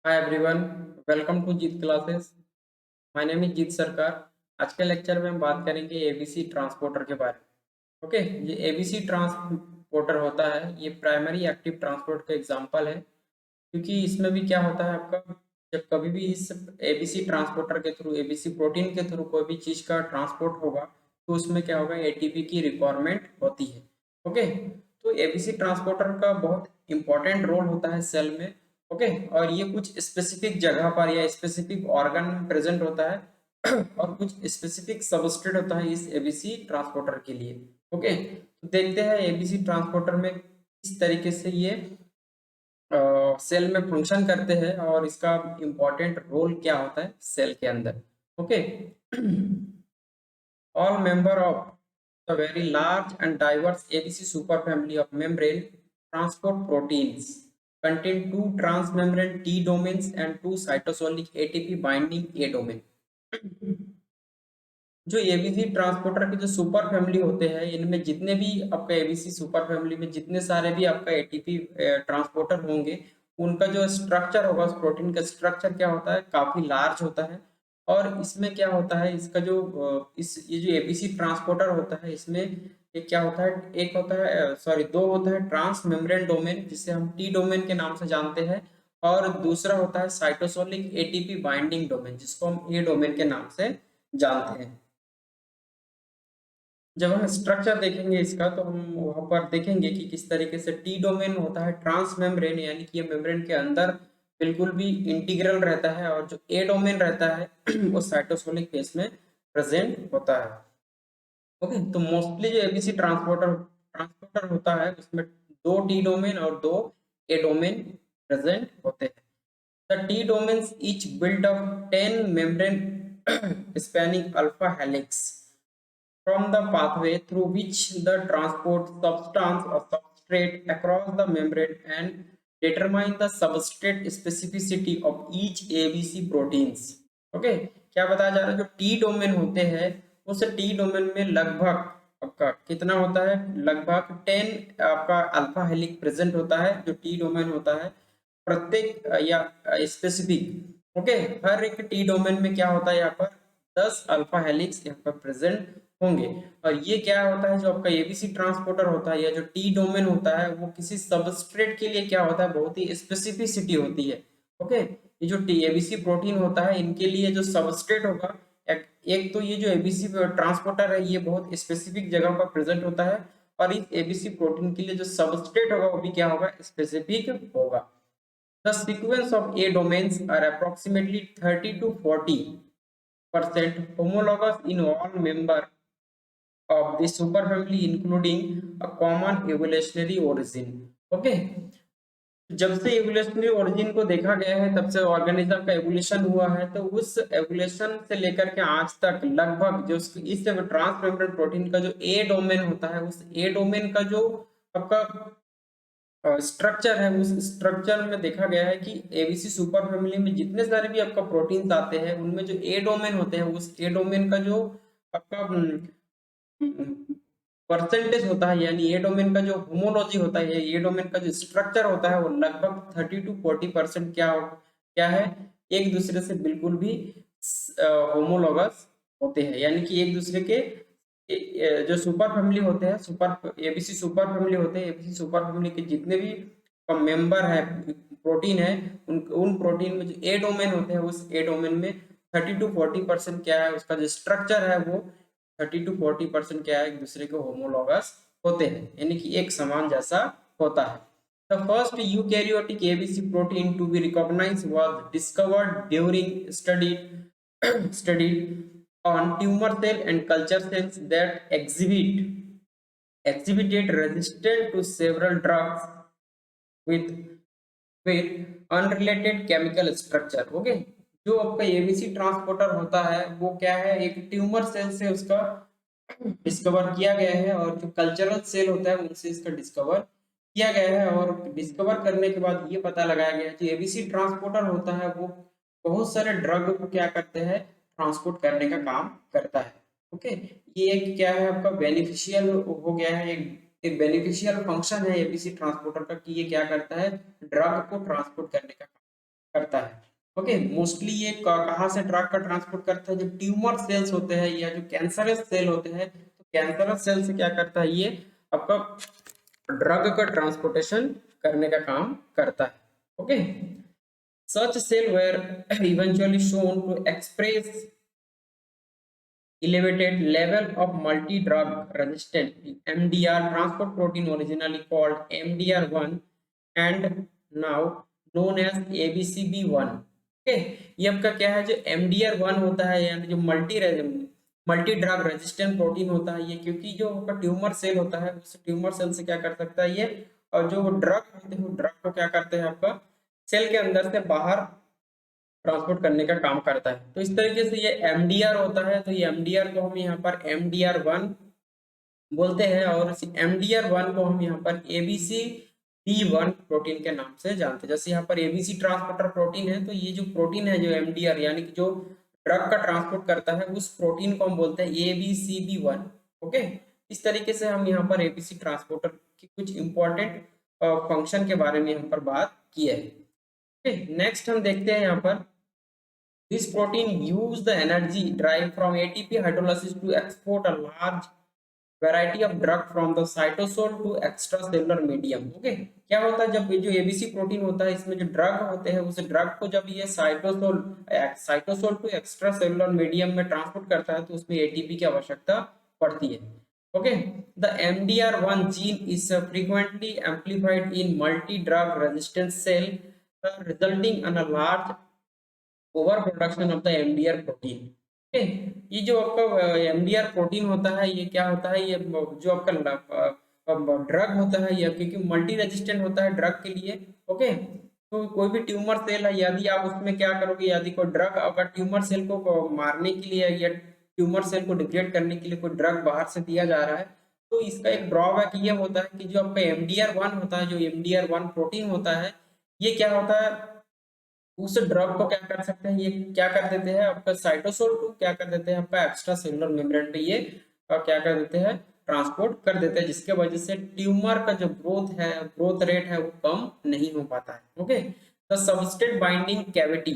Hi everyone, welcome to Jeet classes. My name is Jeet Sarkar. आज के lecture में हम बात करेंगे एबीसी ट्रांसपोर्टर के बारे में। ओके, ये एबीसी ट्रांसपोर्टर होता है, ये प्राइमरी एक्टिव ट्रांसपोर्ट का एग्जांपल है। क्योंकि इसमें भी क्या होता है आपका, जब कभी भी इस एबीसी ट्रांसपोर्टर के थ्रू, एबीसी प्रोटीन के थ्रू कोई भी चीज का ट्रांसपोर्ट होगा तो उसमें क्या होगा, एटीपी की रिक्वायरमेंट होती है। ओके, तो एबीसी ट्रांसपोर्टर का बहुत इंपॉर्टेंट रोल होता है सेल में। ओके, और ये कुछ स्पेसिफिक जगह पर या स्पेसिफिक ऑर्गन में प्रेजेंट होता है और कुछ स्पेसिफिक सबस्ट्रेट होता है इस एबीसी ट्रांसपोर्टर के लिए। ओके, तो देखते हैं एबीसी ट्रांसपोर्टर में किस तरीके से ये सेल में फंक्शन करते हैं और इसका इम्पोर्टेंट रोल क्या होता है सेल के अंदर। Okay, all member of the very large and diverse ABC superfamily of membrane transport proteins contain two transmembrane T domains and two cytosolic ATP binding A domain। जो एबीसी ट्रांसपोर्टर के जो super family होते हैं, इनमें जितने भी आपका ABC super family में जितने सारे भी आपका एटीपी ट्रांसपोर्टर होंगे, उनका जो स्ट्रक्चर होगा, उस प्रोटीन का स्ट्रक्चर क्या होता है, काफी लार्ज होता है। और इसमें क्या होता है, इसका जो ये जो एबीसी ट्रांसपोर्टर होता है, इसमें ये क्या होता है, एक होता है, सॉरी, दो होता है ट्रांस मेम्ब्रेन डोमेन, जिसे हम टी डोमेन के नाम से जानते हैं, और दूसरा होता है साइटोसोलिक एटीपी बाइंडिंग डोमेन, जिसको हम ए डोमेन के नाम से जानते हैं। जब हम स्ट्रक्चर देखेंगे इसका, तो हम वहां पर देखेंगे कि किस तरीके से टी डोमेन होता है ट्रांस मेम्ब्रेन, यानी कि ये मेम्ब्रेन के अंदर बिल्कुल भी इंटीग्रल रहता है, और जो ए डोमेन रहता है वो साइटोसोलिक फेस में प्रेजेंट होता है। ओके, तो मोस्टली जो एबीसी ट्रांसपोर्टर ट्रांसपोर्टर होता है, उसमें दो टी डोमेन और दो ए डोमेन प्रेजेंट होते हैं। The T domains each built of 10 membrane spanning alpha helix from the pathway through which the transport substance or substrate across the membrane and determine the substrate specificity of each ABC proteins। Okay, क्या बताया जा रहा है, जो T domain होते हैं उस T domain में लगभग आपका कितना होता है, लगभग 10 आपका अल्फा हेलिक्स प्रेजेंट होता है। जो टी डोमेन होता है प्रत्येक या स्पेसिफिक, ओके, हर एक टी डोमेन में क्या होता है, यहाँ पर 10 अल्फा हेलिक्स यहाँ पर प्रेजेंट होंगे। और ये क्या होता है, जो आपका एबीसी ट्रांसपोर्टर होता है या जो टी डोमेन होता है, वो किसी सबस्ट्रेट के लिए क्या होता है, बहुत ही स्पेसिफिसिटी होती है। ओके, ये जो टी एबीसी प्रोटीन होता है, इनके लिए जो सबस्ट्रेट होगा, एक तो ये जो एबीसी ट्रांसपोर्टर है, ये बहुत स्पेसिफिक जगह पर प्रेजेंट होता है, और इस एबीसी प्रोटीन के लिए जो सबस्ट्रेट होगा वो भी क्या होगा, स्पेसिफिक होगा। The sequence of A domains are approximately 30 to 40% homologous in all members of the superfamily, including a common evolutionary origin। Okay, जब से एवोल्यूशनरी ओरिजिन को देखा गया है, तब से ऑर्गेनिज्म का एवोल्यूशन हुआ है, तो उस एवोल्यूशन से लेकर के आज तक लगभग जो इस ट्रांसमेम्ब्रेन प्रोटीन का जो ए डोमेन होता है, उस ए डोमेन का जो आपका स्ट्रक्चर है, उस स्ट्रक्चर में देखा गया है कि एबीसी सुपर फैमिली में जितने सारे भी आपका प्रोटीन्स आते हैं, उनमें जो ए डोमेन होते हैं, उस ए डोमेन का जो आपका परसेंटेज होता है, यानी ए डोमेन का जो होमोलॉजी होता है, ए डोमेन का जो स्ट्रक्चर होता है, वो लगभग 30 to 40% क्या है, एक दूसरे से बिल्कुल भी होमोलॉगस होते हैं। यानी कि एक दूसरे के जो सुपर फैमिली होते हैं, सुपर एबीसी सुपर फैमिली होते हैं, एबीसी सुपर फैमिली के जितने भी मेंबर है, प्रोटीन है, उन प्रोटीन में जो ए डोमेन होते हैं, उस ए डोमेन में 30 to 40% क्या है, उसका जो स्ट्रक्चर है वो 30 to 40% क्या है, एक दूसरे के होमोलॉगस होते हैं, यानी कि एक समान जैसा होता है। The first eukaryotic ABC protein to be recognized was discovered during studied on tumor cell and culture cells that exhibited resistance to several drugs with with unrelated chemical structure। Okay, जो आपका एबीसी ट्रांसपोर्टर होता है, वो क्या है, एक tumour cell से उसका डिस्कवर किया गया है, और जो कल्चरल सेल होता है उनसे इसका डिस्कवर किया गया है। और डिस्कवर करने के बाद ये पता लगाया गया है कि एबीसी ट्रांसपोर्टर होता है, वो बहुत सारे ड्रग को क्या करते हैं, ट्रांसपोर्ट करने का काम करता है। ओके, ये एक क्या है, आपका बेनिफिशियल हो गया है, एक बेनिफिशियल फंक्शन है एबीसी ट्रांसपोर्टर का, कि ये क्या करता है, ड्रग को ट्रांसपोर्ट करने का काम। करता है। ओके, मोस्टली ये कहाँ से ड्रग का ट्रांसपोर्ट करता है, जो ट्यूमर सेल्स होते हैं या जो कैंसरस सेल होते हैं, तो कैंसरस सेल से क्या करता है, ये आपका ड्रग का ट्रांसपोर्टेशन करने का काम करता है। Okay, such cell were eventually shown to express elevated level of multi-drug resistant MDR transport protein, originally called MDR1 and now known as ABCB1। Okay, ये आपका क्या है, जो MDR1 होता है यानी जो मल्टी ड्रग रेजिस्टेंट प्रोटीन होता है ये, क्योंकि जो आपका ट्यूमर सेल होता है उस ट्यूमर सेल से क्या कर सकता है ये, और जो ड्रग होते हैं वो ड्रग को क्या करते हैं आपका सेल के अंदर से बाहर ट्रांसपोर्ट करने का काम करता है। तो इस तरीके से ये एमडीआर होता है, तो ये एमडीआर को हम यहाँ पर एमडीआर1 बोलते हैं, और इस एमडीआर1 को हम यहाँ पर एबीसी बी1 प्रोटीन के नाम से जानते हैं। जैसे यहाँ पर एबीसी ट्रांसपोर्टर प्रोटीन है, तो ये जो प्रोटीन है जो एमडीआर यानी कि जो ड्रग का ट्रांसपोर्ट करता है उस प्रोटीन को हम बोलते हैं एबीसीबी1। ओके, इस तरीके से हम यहाँ पर एबीसी ट्रांसपोर्टर की कुछ इंपॉर्टेंट फंक्शन के बारे में यहाँ पर बात की है। नेक्स्ट हम देखते हैं यहाँ पर, this protein use the energy derived from ATP hydrolysis to export a large variety of drug from the cytosol to extracellular medium। Okay, क्या होता है जब ये जो एबीसी प्रोटीन होता है इसमें जो ड्रग होते हैं उस ड्रग को जब ये साइटोसोल टू एक्स्ट्रासेलुलर मीडियम में ट्रांसपोर्ट करता है तो उसमें एटीपी की आवश्यकता पड़ती है। Okay, the MDR1 gene is frequently amplified in multi-drug resistant cell, resulting in a large over production of the MDR protein. Okay, ये जो आपका एमडीआर प्रोटीन होता है ये क्या होता है, ये जो आपका ड्रग होता है, ये क्योंकि मल्टी रेजिस्टेंट होता है ड्रग के लिए। ओके, तो कोई भी ट्यूमर सेल है यदि आप उसमें क्या करोगे, यदि कोई ड्रग अगर ट्यूमर सेल को मारने के लिए या ट्यूमर सेल को डिग्रेड करने के लिए कोई ड्रग बाहर से दिया जा रहा है, तो इसका एक ड्रॉबैक ये होता है कि जो आपका एमडीआर1 होता है, जो एमडीआर1 प्रोटीन होता है, ये क्या होता है उस ड्रग को क्या कर सकते हैं, ये क्या कर देते हैं आपका साइटोसोल टू क्या कर देते हैं आपका एक्स्ट्रा सेलुलर मेम्ब्रेन पे ये क्या कर देते हैं ट्रांसपोर्ट कर देते हैं, जिसके वजह से ट्यूमर का जो ग्रोथ रेट है वो कम नहीं हो पाता है। Okay, the substrate binding cavity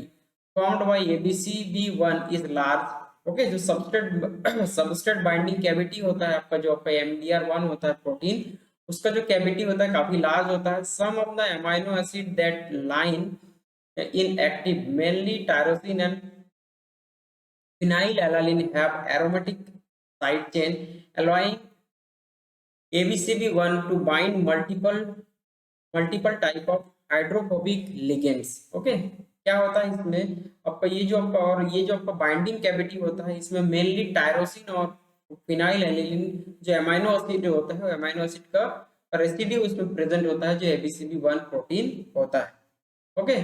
formed by ABCB1 is large. Okay, जो सबस्ट्रेट बाइंडिंग कैविटी होता है आपका, जो आपका MDR1 होता है प्रोटीन, उसका जो कैविटी होता है काफी लार्ज होता है। Some of the amino acid that line inactive, mainly tyrosine and phenylalanine, have aromatic side chain, allowing ABCB1 to bind multiple type of hydrophobic ligands। Okay, क्या होता है इसमें आपका ये जो आपका और ये जो आपका बाइंडिंग कैविटी होता है इसमें मेनली टायरोसिन और फिनाइलएलानिन जो अमीनो एसिड होता है, अमीनो एसिड का रेसिड्यू उसमें प्रेजेंट होता है जो ABCB1 प्रोटीन होता है। ओके,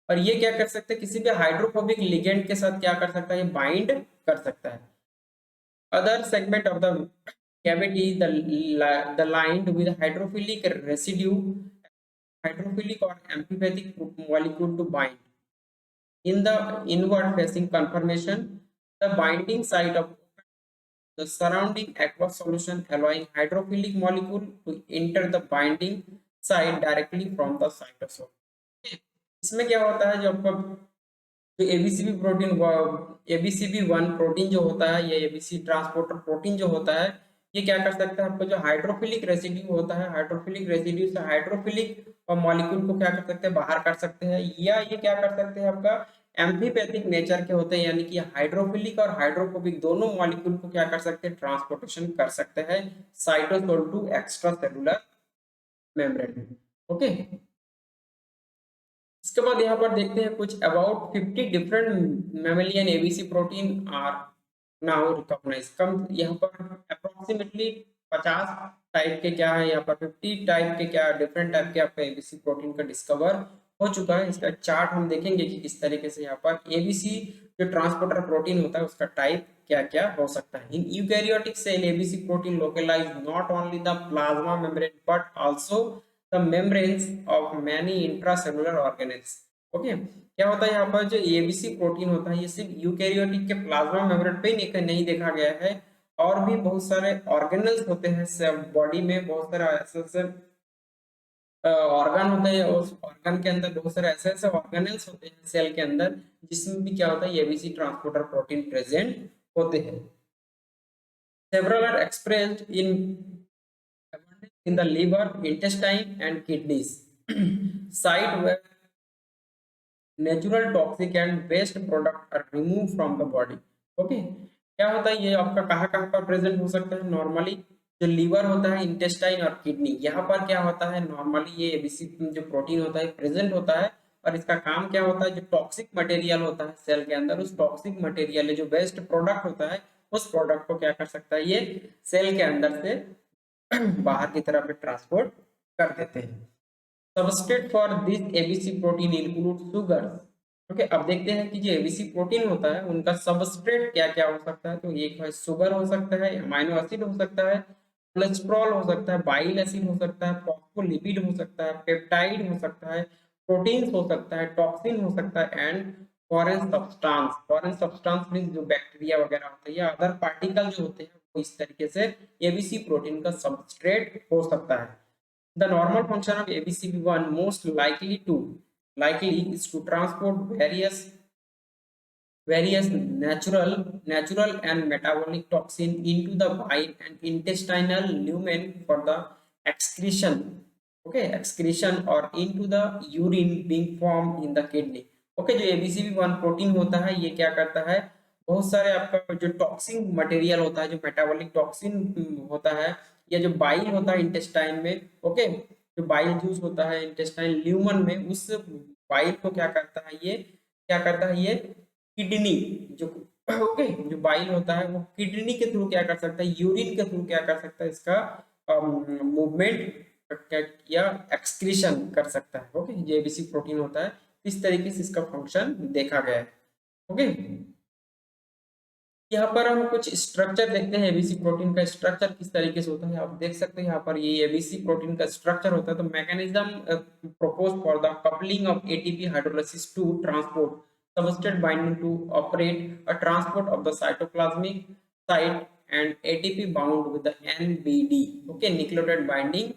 और ये क्या कर सकते हैं किसी भी हाइड्रोफोबिक लिगेंड के साथ क्या कर सकता है, ये बाइंड कर सकता है। Other segment of the cavity the lined with hydrophilic residue, hydrophilic or amphipathic molecule to bind in the inward facing conformation the binding site of the surrounding aqueous solution, allowing hydrophilic molecule to enter the binding site directly from the cytosol। इसमें क्या होता है जो आपका जो ABCB1 protein जो होता है, ये एबीसी ट्रांसपोर्टर प्रोटीन जो होता है, ये क्या कर सकता है आपको जो हाइड्रोफिलिक रेसिड्यू होता है, हाइड्रोफिलिक रेसिड्यू से हाइड्रोफिलिक और मॉलिक्यूल को क्या कर सकते हैं बाहर कर सकते हैं, या ये क्या कर सकते हैं आपका एम्फीपैथिक नेचर के होते हैं, यानी कि हाइड्रोफिलिक और हाइड्रोफोबिक दोनों मॉलिक्यूल को क्या कर सकते हैं ट्रांसपोर्टेशन कर सकते हैं cytosol to extracellular membrane. Okay, इसके बाद यहाँ पर देखते हैं कुछ about 50 different mammalian ABC protein are now recognize. कम यहाँ पर अप्रोक्सीमेटली 50 टाइप के क्या है, यहाँ पर 50 टाइप के क्या डिफरेंट टाइप के आपका एबीसी प्रोटीन का डिस्कवर हो चुका है। इसका चार्ट हम देखेंगे कि किस तरीके से यहाँ पर एबीसी जो ट्रांसपोर्टर प्रोटीन होता है उसका टाइप क्या क्या हो सकता है। In eukaryotic cell ABC protein localize not only the plasma membrane but also the membranes of many intracellular organelles। Okay, क्या होता है यहाँ पर जो एबीसी प्रोटीन होता है ये सिर्फ यूकैरियोटिक के प्लाज्मा मेम्ब्रेन पे ही नहीं देखा गया है, और भी बहुत सारे ऑर्गेनल्स होते हैं बॉडी में, बहुत सारे ऐसे ऑर्गन होता है, और उस ऑर्गन के अंदर बहुत सारे ऐसे ऐसे ऑर्गेनेल्स होते हैं सेल के अंदर, जिसमें भी क्या होता है, एबीसी ट्रांसपोर्टर प्रोटीन प्रेजेंट होते हैं। Several are expressed in the liver, intestine and kidneys, site where natural toxic and waste product are removed from the body. Okay, क्या होता है ये आपका कहाँ कहाँ पर प्रेजेंट हो सकता है? नॉर्मली जो लीवर होता है, इंटेस्टाइन और किडनी, यहाँ पर क्या होता है, नॉर्मली ये एबीसी जो प्रोटीन होता है प्रेजेंट होता है, और इसका काम क्या होता है, जो टॉक्सिक मटेरियल होता है सेल के अंदर, उस टॉक्सिक मटेरियल जो वेस्ट प्रोडक्ट होता है, उस प्रोडक्ट को क्या कर सकता है, ये सेल के अंदर से बाहर की तरफ ट्रांसपोर्ट कर देते हैं। Substrate for this ABC protein include sugars. Okay, अब देखते हैं कि जो एबीसी प्रोटीन होता है उनका सबस्ट्रेट क्या क्या हो सकता है। तो एक है शुगर हो सकता है, अमाइनो एसिड हो सकता है, कोलेस्ट्रॉल हो सकता है, बाइल एसिड हो सकता है, फॉस्फोलिपिड हो सकता है, पेप्टाइड हो सकता है, प्रोटीन्स हो सकता है, टॉक्सिन हो सकता है, and foreign substance. Foreign substance means जो बैक्टीरिया वगैरह होते हैं या अदर पार्टिकल जो होते हैं, वो इस तरीके से एबीसी प्रोटीन का सबस्ट्रेट हो सकता है। The normal function of ABCB1 most likely is to transport various natural and metabolic toxin into the bile and intestinal lumen for the excretion. Okay, excretion or into the urine being formed in the kidney. Okay, जो ABCB1 protein होता है ये क्या करता है, बहुत सारे आपका जो टॉक्सिन मटेरियल होता है, जो मेटाबॉलिक टॉक्सिन होता है, या जो बाइल होता है इंटेस्टाइन में, ओके, जो बाइल जूस होता है इंटेस्टाइन ल्यूमन में, उस बाइल को क्या करता है, ये क्या करता है, ये किडनी जो ओके जो बाइल होता है वो किडनी के थ्रू क्या कर सकता है, यूरिन के थ्रू क्या कर सकता है, इसका मूवमेंट या एक्सक्रीशन कर सकता है। ओके, ये एबीसी प्रोटीन होता है, इस तरीके से इसका फंक्शन देखा गया है। ओके, यहाँ पर हम कुछ स्ट्रक्चर देखते हैं, एबीसी प्रोटीन का स्ट्रक्चर किस तरीके से होता है। आप देख सकते हैं यहाँ पर ये एबीसी प्रोटीन का स्ट्रक्चर होता है। तो mechanism proposed for the coupling of ATP hydrolysis to transport substrate binding to operate a transport of the cytoplasmic site and ATP bound with the NBD, okay, nucleotide binding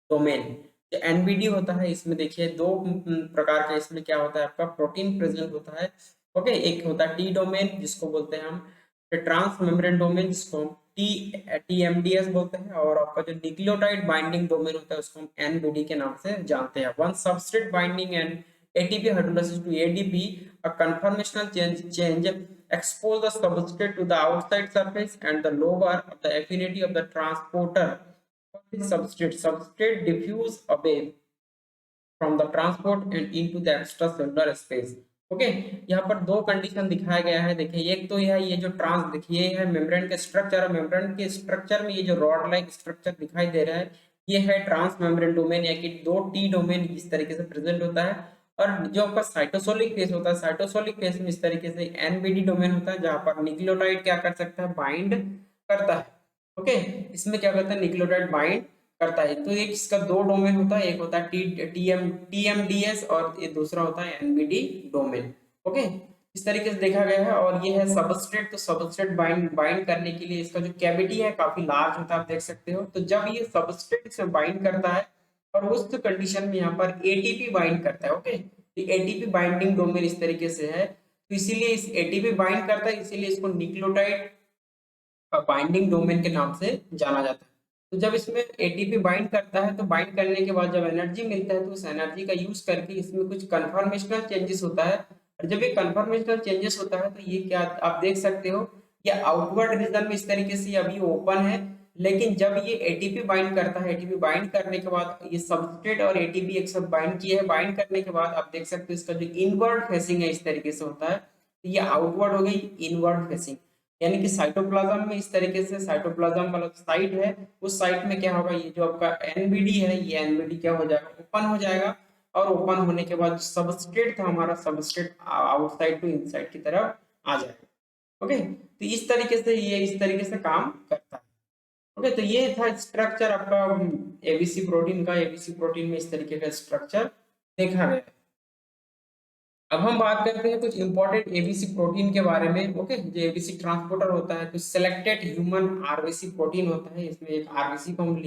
domain। जो NBD होता है, इसमें देखिए दो प्रकार का इसमें क्या होता है, आपका प्रोटीन प्रेजेंट होता है। ओके, एक होता है टी डोमेन जिसको बोलते हैं हम ट्रांस मेम्ब्रेन डोमेन, जिसको हम टीएमडीएस बोलते हैं, और आपका जो न्यूक्लियोटाइड बाइंडिंग डोमेन होता है उसको हम एनबीडी के नाम से जानते हैं। One substrate binding and ATP hydrolysis to ADP, a conformational change expose the substrate to the outside surface and the lower of the affinity of the transporter for the substrate diffuse away from the transport and into the extracellular space। Okay, यहाँ पर दो condition दिखाया गया है। देखिए, एक तो यह ये जो ट्रांस देखिए है मेम्ब्रेन के स्ट्रक्चर, मेम्ब्रेन के स्ट्रक्चर में ये जो रॉड लाइक स्ट्रक्चर दिखाई दे रहा है, ये है ट्रांस मेम्ब्रेन डोमेन, या कि दो टी डोमेन इस तरीके से प्रेजेंट होता है। और जो आपका साइटोसोलिक फेस होता है, साइटोसोलिक फेस में इस तरीके से एनबीडी डोमेन होता है, जहां पर न्यूक्लियोटाइड क्या कर सकता है, बाइंड करता है। ओके, इसमें क्या करता है, न्यूक्लियोटाइड बाइंड करता है। तो एक इसका दो डोमेन होता है, एक होता है टीएमडीएस और ये दूसरा होता है एनबीडी डोमेन। ओके, इस तरीके से देखा गया है। और ये है सबस्ट्रेट। तो सबस्ट्रेट बाइंड करने के लिए इसका जो कैविटी है काफी लार्ज होता है, आप देख सकते हो। तो जब ये सबस्ट्रेट से बाइंड करता है और उस कंडीशन में यहाँ पर एटीपी बाइंड करता है, ओके, एटीपी बाइंडिंग डोमेन इस तरीके से है, तो इसीलिए इस एटीपी बाइंड करता है, इसीलिए इसको न्यूक्लियोटाइड बाइंडिंग डोमेन के नाम से जाना जाता है। तो जब इसमें एटीपी बाइंड करता है, तो बाइंड करने के बाद जब एनर्जी मिलता है, तो उस एनर्जी का यूज करके इसमें कुछ कन्फर्मेशनल चेंजेस होता है। और जब ये कन्फर्मेशनल चेंजेस होता है, तो ये क्या आप देख सकते हो, ये आउटवर्ड रीजन में इस तरीके से अभी ओपन है, लेकिन जब ये एटीपी बाइंड करता है, एटीपी बाइंड करने के बाद ये सबस्ट्रेट और एटीपी एक साथ बाइंड किए हैं, बाइंड करने के बाद आप देख सकते हो इसका जो इनवर्ड फेसिंग है इस तरीके से होता है। तो ये आउटवर्ड हो गई इनवर्ड फेसिंग, यानी कि साइटोप्लाज्म में इस तरीके से साइटोप्लाज्म वाला साइट है, उस साइट में क्या होगा, ये जो आपका एनबीडी है, ये एनबीडी क्या हो जाएगा, ओपन हो जाएगा। और ओपन होने के बाद सबस्ट्रेट था हमारा, सबस्ट्रेट आउटसाइड टू इनसाइड की तरफ आ जाएगा। ओके, तो इस तरीके से ये इस तरीके से काम करता है। ओके, तो ये था स्ट्रक्चर आपका एबीसी प्रोटीन का। एबीसी प्रोटीन में इस तरीके का स्ट्रक्चर देखा गया है। अब हम बात करते हैं कुछ इंपॉर्टेंट एबीसी प्रोटीन के बारे में। ओके, जो एबीसी ट्रांसपोर्टर होता है, कुछ सिलेक्टेड ह्यूमन आरबीसी प्रोटीन होता है। इसमें एक आरबीसी को हम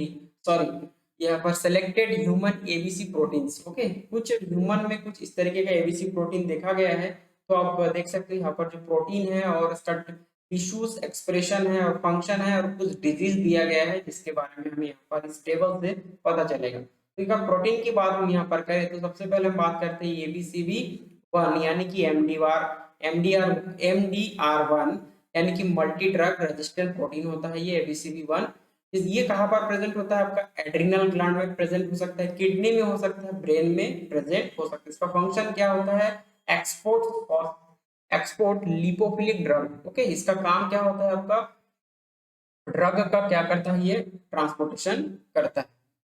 सॉरी यहाँ पर selected human ABC proteins. Okay, कुछ ह्यूमन में कुछ इस तरीके का एबीसी प्रोटीन देखा गया है। तो आप देख सकते हैं यहाँ पर जो प्रोटीन है और इसका टिश्यूज एक्सप्रेशन है और फंक्शन है और कुछ डिजीज दिया गया है जिसके बारे में हमें यहाँ पर इस टेबल से पता चलेगा। तो एक प्रोटीन की बात हम यहाँ पर करें तो सबसे पहले हम बात करते हैं एबीसीबी वन यानी कि एमडीआर वन यानी कि मल्टी ड्रग रेजिस्टेंट प्रोटीन होता है ये एबीसीबी वन। ये कहाँ पर प्रेजेंट होता है? आपका एड्रिनल ग्लैंड में प्रेजेंट हो सकता है, किडनी में हो सकता है, ब्रेन में प्रेजेंट हो सकता है। इसका फंक्शन क्या होता है? एक्सपोर्ट और एक्सपोर्ट लिपोफिलिक ड्रग। ओके, इसका काम क्या होता है? आपका ड्रग का क्या करता है? ये ट्रांसपोर्टेशन करता है।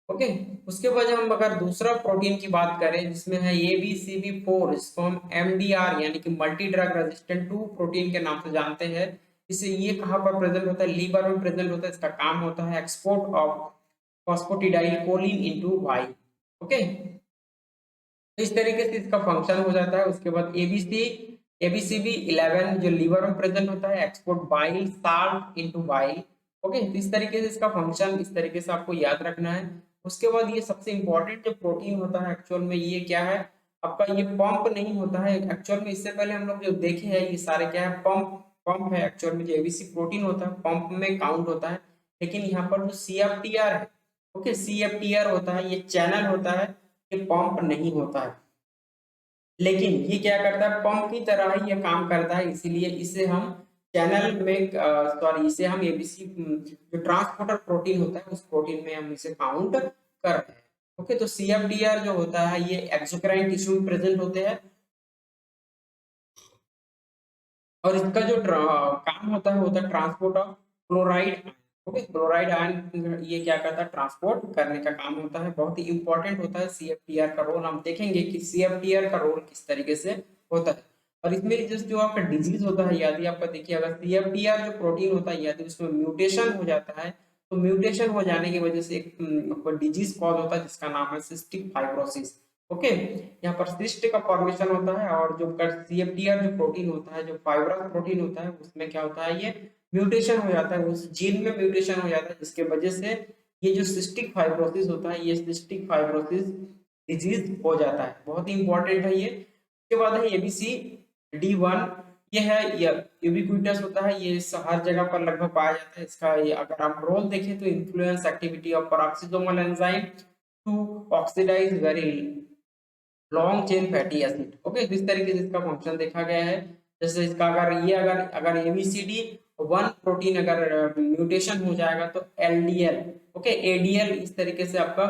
ओके, उसके बाद हम अगर दूसरा प्रोटीन की बात करें जिसमें है ABCB4, इसको हम MDR यानी कि मल्टी ड्रग रेजिस्टेंट 2 प्रोटीन के नाम से जानते हैं। इसे ये कहाँ पर प्रेजेंट होता है? लीवर में प्रेजेंट होता है। इसका काम होता है export of phosphatidyl choline into y. Okay, तो इस तरीके से इसका फंक्शन हो जाता है। उसके बाद ABCB11 जो लीवर में प्रेजेंट होता है export bile salt into bile. Okay, तो इस तरीके से इसका फंक्शन इस तरीके से आपको याद रखना है। उसके बाद ये सबसे इंपॉर्टेंट जो प्रोटीन होता है एक्चुअल में ये क्या है? आपका ये पंप नहीं होता है एक्चुअल में। इससे पहले हम लोग जो देखे हैं ये सारे क्या है? पंप पंप है एक्चुअल में। जो एबीसी प्रोटीन होता है पंप में काउंट होता है, लेकिन यहाँ पर जो CFTR है, ओके, CFTR होता है ये चैनल होता है, ये पंप नहीं होता है। लेकिन ये क्या करता है? पंप की तरह ही ये काम करता है, इसीलिए इसे हम चैनल में सॉरी इसे हम एबीसी जो ट्रांसपोर्टर प्रोटीन होता है उस प्रोटीन में हम इसे काउंट कर रहे हैं। ओके, तो CFDR जो होता है ये एक्सोक्राइन टिश्यू में प्रेजेंट होते हैं और इसका जो काम होता है transport of chloride. Okay, chloride ion ये क्या करता है? ट्रांसपोर्ट करने का काम होता है। बहुत ही इंपॉर्टेंट होता है CFTR का रोल। हम देखेंगे कि CFTR का रोल किस तरीके से होता है। और इसमें जो आपका डिजीज होता है, यदि आपका देखिए अगर CFTR जो प्रोटीन होता है यदि उसमें म्यूटेशन हो जाता है तो म्यूटेशन हो जाने की वजह से एक डिजीज कॉज होता है जिसका नाम है सिस्टिक फाइब्रोसिस। ओके, यहाँ पर सिस्ट का फॉर्मेशन होता है और जो CFTR जो प्रोटीन होता है जो फाइब्रस प्रोटीन होता है उसमें क्या होता है? ये म्यूटेशन हो जाता है, उस जीन में म्यूटेशन हो जाता है जिसके वजह से ये जो सिस्टिक फाइब्रोसिस होता है ये सिस्टिक फाइब्रोसिस डिजीज हो जाता है। बहुत ही इंपॉर्टेंट है ये। उसके बाद है ABCD1, ये है यूबिक्विटस होता है, ये हर जगह पर लगभग पाया जाता है। इसका ये अगर आप रोल देखें तो influence activity of peroxisomal enzyme to oxidize very long chain fatty acid. Okay, इस तरीके से इसका फंक्शन देखा गया है। जैसे इसका अगर अगर एबीसीडी वन प्रोटीन अगर म्यूटेशन हो जाएगा तो LDL, ओके, ADL इस तरीके से आपका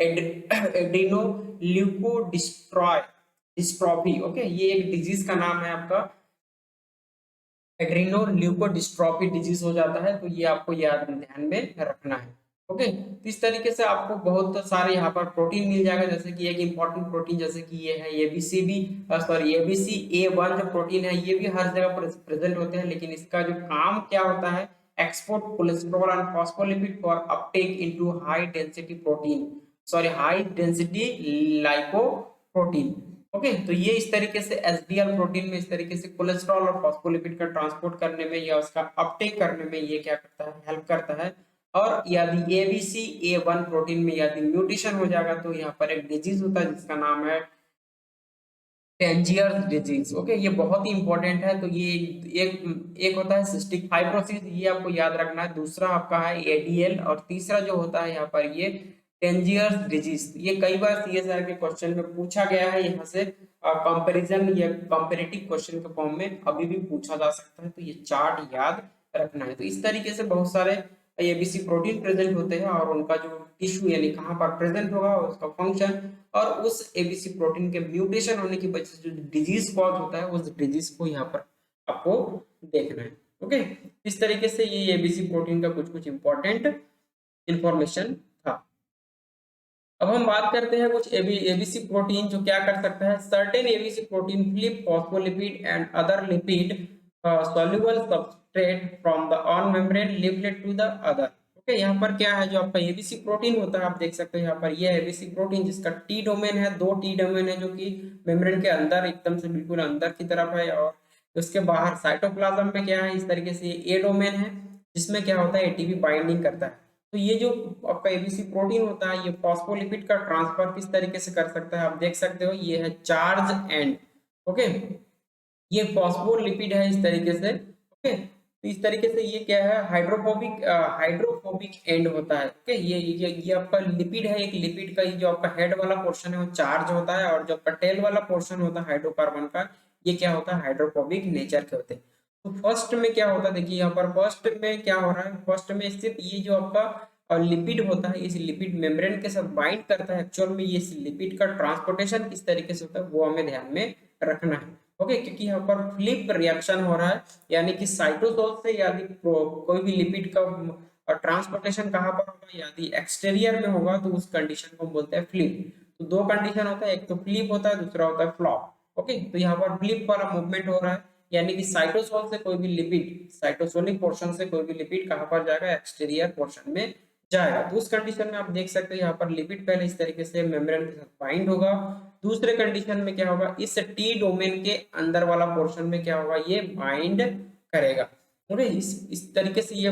एड्रीनो ल्यूकोडिस्ट्रॉय डिस्ट्रॉफी। ओके, ये एक डिजीज का नाम है आपका एड्रीनो ल्यूकोडिस्ट्रॉफी डिजीज हो जाता है। तो ये आपको याद ध्यान में रखना है। ओके, तो इस तरीके से आपको बहुत सारे यहाँ पर प्रोटीन मिल जाएगा। जैसे कि एक इंपॉर्टेंट प्रोटीन जैसे कि ये है ABCA1 जो प्रोटीन है ये भी हर जगह पर प्रेजेंट होते हैं, लेकिन इसका जो काम क्या होता है? Export cholesterol and phospholipid for Uptake into high density protein, sorry high density lipoprotein. Okay, तो ये इस तरीके से एसडीएल प्रोटीन में इस तरीके से कोलेस्ट्रॉल और फॉस्फोलिपिड का ट्रांसपोर्ट करने में या उसका अपटेक करने में ये क्या करता है? हेल्प करता है। और यदि ABCA1 प्रोटीन में यदि म्यूटेशन हो जाएगा तो यहाँ पर एक डिजीज होता है जिसका नाम है टेंजियर्स डिजीज। ओके, ये बहुत ही इंपॉर्टेंट है। तो ये एक होता है सिस्टिक फाइब्रोसिस, ये आपको याद रखना है। दूसरा आपका है ADL और तीसरा जो होता है यहाँ पर ये टेंजियर्स डिजीज। ये कई बार CSR के क्वेश्चन में पूछा गया है, यहाँ से कंपैरिजन या कंपैरेटिव क्वेश्चन के फॉर्म में अभी भी पूछा जा सकता है। तो ये चार्ट याद रखना है। तो इस तरीके से बहुत सारे ABC प्रोटीन प्रेजेंट होते हैं और उनका जो टिश्यू यानी कहाँ पर प्रेजेंट होगा उसका फंक्शन और उस ABC प्रोटीन के म्यूटेशन होने की वजह से जो डिजीज कॉज होता है उस डिजीज को यहाँ पर आपको देखना है। ओके, इस तरीके से ये ABC प्रोटीन का कुछ कुछ इंपॉर्टेंट इंफॉर्मेशन था। अब हम बात करते हैं कुछ ABC प्रोटीन जो क्या कर सकता है। Certain ABC protein flip phospholipid and other lipid soluble substrate from the on membrane leaflet to the other। Okay, यहाँ पर क्या है? जो आपका ABC प्रोटीन होता है आप देख सकते हैं यहाँ पर ये ABC प्रोटीन जिसका T डोमेन है, 2 T डोमेन है जो कि मेम्ब्रेन के अंदर एकदम से बिल्कुल अंदर की तरफ है और उसके बाहर साइटोप्लाज्म में क्या है? इस तरीके से A डोमेन है जिसमें क्या होता है? ATP बाइंडिंग करता है। तो ये जो आपका एबीसी प्रोटीन होता है, ये फॉस्फोलिपिड का ट्रांसफर किस तरीके से कर सकता है, आप देख सकते हो ये है चार्ज एंड। ओके, ये फॉस्फोलिपिड है इस तरीके से। ओके, तो इस तरीके से ये क्या है, हाइड्रोफोबिक एंड होता है। ओके, ये आपका लिपिड है, एक लिपिड का ये जो आपका हेड वाला पोर्शन है वो चार्ज होता है, और जो आपका टेल वाला पोर्शन होता है हाइड्रोकार्बन का, ये क्या होता है, हाइड्रोफोबिक नेचर के होते हैं। तो फर्स्ट में क्या होता है, देखिए यहाँ पर फर्स्ट में क्या हो रहा है, फर्स्ट में सिर्फ ये जो आपका लिपिड होता है, इस लिपिड मेम्ब्रेन के साथ बाइंड करता है। एक्चुअल में ये लिपिड का ट्रांसपोर्टेशन किस तरीके से होता है वो हमें ध्यान में रखना है। ओके, क्योंकि यहाँ पर फ्लिप रिएक्शन हो रहा है, यानी कि साइटोसोल से यदि कोई भी लिपिड का ट्रांसपोर्टेशन कहाँ पर होगा, यदि एक्सटीरियर में होगा तो उस कंडीशन को बोलते हैं फ्लिप। तो दो कंडीशन होता है, एक तो फ्लिप होता है, दूसरा होता है फ्लॉप। ओके, तो यहाँ पर फ्लिप वाला मूवमेंट हो रहा है, यानी कि साइटोसोल से कोई भी लिपिड, साइटोसोलिक पोर्शन से कोई भी लिपिड कहाँ पर जाएगा, एक्सटीरियर पोर्शन में जाएगा। तो उस कंडीशन में आप देख सकते हैं यहाँ पर लिपिड पहले इस तरीके से मेम्ब्रेन के साथ बाइंड होगा। दूसरे कंडीशन में क्या होगा, इस टी डोमेन के अंदर वाला पोर्शन में क्या होगा, ये बाइंड करेगा। ओके, इस तरीके से ये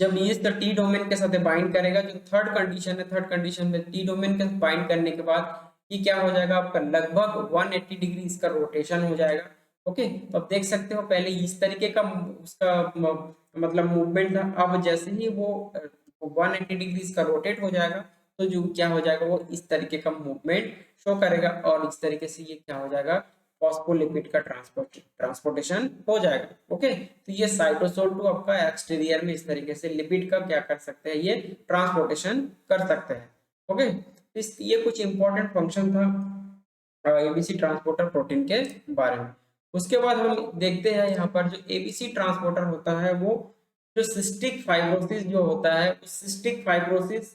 जब ये टी डोमेन के साथ बाइंड करेगा, जो थर्ड कंडीशन है, थर्ड कंडीशन में टी डोमेन के साथ बाइंड करने के बाद ये क्या हो जाएगा, आपका लगभग 180 डिग्री इसका रोटेशन हो जाएगा। ओके, तो आप देख सकते हो पहले इस तरीके का उसका मतलब मूवमेंट था, अब जैसे ही वो 180 डिग्री इसका रोटेट हो जाएगा तो जो क्या हो जाएगा, वो इस तरीके का मूवमेंट शो करेगा, और इस तरीके से ये क्या हो जाएगा, फॉस्फोलिपिड का ट्रांसपोर्टेशन हो जाएगा। ओके, तो ये साइटोसोल टू आपका एक्सटीरियर में इस तरीके से लिपिड का क्या कर सकते हैं, ये ट्रांसपोर्टेशन कर सकते हैं। ओके, इस ये कुछ इंपॉर्टेंट फंक्शन था एबीसी ट्रांसपोर्टर प्रोटीन के बारे में। उसके बाद हम देखते हैं यहाँ पर जो एबीसी ट्रांसपोर्टर होता है, वो जो सिस्टिक फाइब्रोसिस जो होता है, उस सिस्टिक फाइब्रोसिस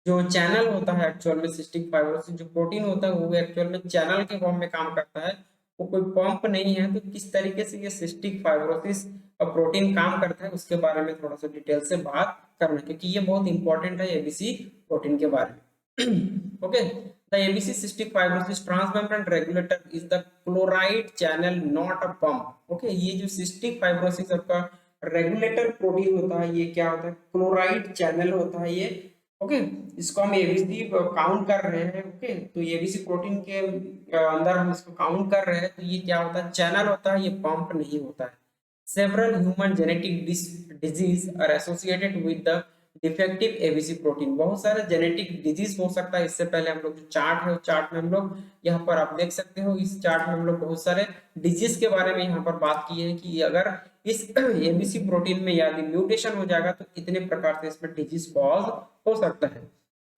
जो चैनल होता है, एक्चुअल में सिस्टिक फाइब्रोसिस जो प्रोटीन होता है वो एक्चुअल में चैनल के फॉर्म में काम करता है, वो कोई पंप नहीं है। तो किस तरीके से ये सिस्टिक फाइब्रोसिस और प्रोटीन काम करता है उसके बारे में थोड़ा सा डिटेल से बात करना है, क्योंकि ये बहुत इंपॉर्टेंट है एबीसी प्रोटीन के बारे में। Okay, the ABC cystic fibrosis transmembrane regulator is the chloride channel not a pump. Okay, ये जो सिस्टिक फाइब्रोसिस आपका रेगुलेटर प्रोटीन होता है, ये क्या होता है, क्लोराइड चैनल होता है ये। ओके, इसको हम एबीसी काउंट कर रहे हैं। ओके, तो एबीसी प्रोटीन के अंदर हम इसको काउंट कर रहे हैं, तो ये क्या होता है, चैनल होता है, ये पंप नहीं होता है। Several human genetic disease are associated with the defective ABC protein. बहुत सारे जेनेटिक डिजीज हो सकता है। इससे पहले हम लोग जो चार्ट है, उस चार्ट में हम लोग यहाँ पर आप देख सकते हो, इस चार्ट में हम लोग बहुत सारे डिजीज के बारे में यहाँ पर बात की है कि अगर इस एबीसी प्रोटीन में यदि म्यूटेशन हो जाएगा तो कितने प्रकार से इसमें डिजीज कॉज हो सकता है।